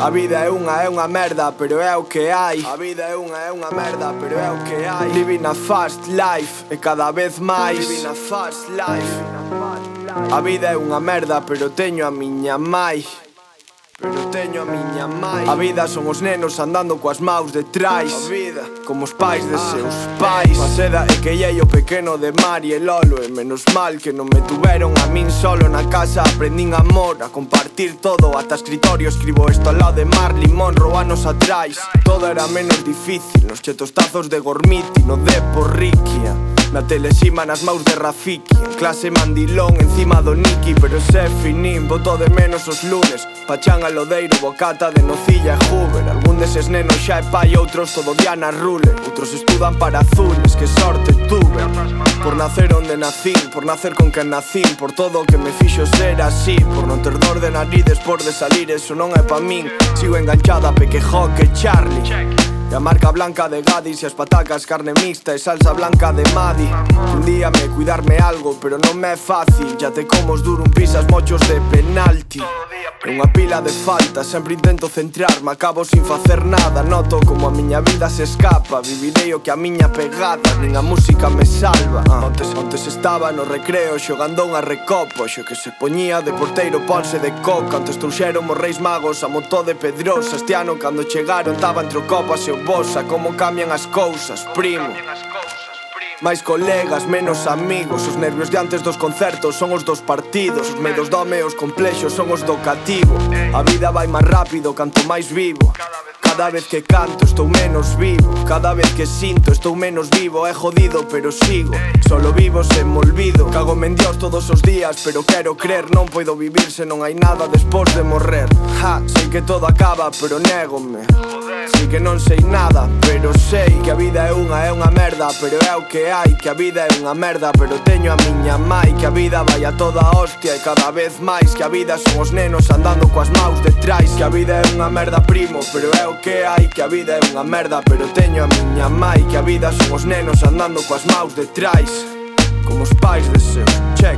A vida é unha merda, pero é o que hai. A vida é unha merda, pero é o que hai. Living a fast life, e cada vez máis. Living a fast life. A vida é unha merda, pero teño a miña mai. Pero teño a miña mai. A vida son os nenos andando coas maus detrás. A vida, como os pais de seus pais. A seda é que lle o pequeno de Mari e Lolo. E menos mal que non me tuveron a min solo. Na casa aprendín amor, a compartir todo. Ata escritorio escribo esto al lado de Marilyn Monroe anos atrás. Todo era menos difícil, nos chetos tazos de Gormiti, no de Porriquia. Na telesima nas maus de Rafiki. En clase mandilón encima do Niki. Pero se finín, boto de menos os lunes. Pachán a lodeiro, bocata de nocilla e Hoover. Algún deses nenos xa é pai, outros todo Diana Rule. Outros estudan para azules, que sorte tuve. Por nacer onde nacín, por nacer con quen nacín. Por todo o que me fixo ser así. Por non ter dor de nariz despois de salir, eso non é pa min. Sigo enganchada a Pequejo que Charlie. E a marca blanca de Gadis e as patacas, carne mixta e salsa blanca de Madi. Un día me cuidarme algo, pero non me é fácil. Ya te como os durum pisas mochos de penalti. Unha pila de falta, sempre intento centrarme, acabo sin facer nada. Noto como a miña vida se escapa. Vivirei o que a miña pegada, nin a música me salva. Ontes estaba no recreo xogando unha recopa. Xo que se poñía de porteiro ponse de coca. Antes trouxeron os reis magos a moto de Pedrosa. Este ano cando chegaron taba entre o copas e o bosa. Como cambian as cousas, primo. Mais colegas, menos amigos. Os nervios de antes dos concertos son os dos partidos. Os medos do home, os complexos son os do cativo. A vida vai máis rápido canto máis vivo. Cada vez que canto estou menos vivo. Cada vez que sinto estou menos vivo. É jodido pero sigo. Solo vivo se me olvido. Cágome en Dios todos os días, pero quero crer. Non poido vivir se non hai nada despois de morrer. Sei que todo acaba pero négome. Sei que non sei nada, pero sei que a vida é unha merda, pero é o que hai. Que a vida é unha merda, pero teño a miña mai. Que a vida vai a toda hostia e cada vez máis. Que a vida son os nenos andando coas maus detrás. Que a vida é unha merda, primo, pero é o que hai. Que a vida é unha merda, pero teño a miña mai. Que a vida son os nenos andando coas maus detrás, como os pais de seus. Check.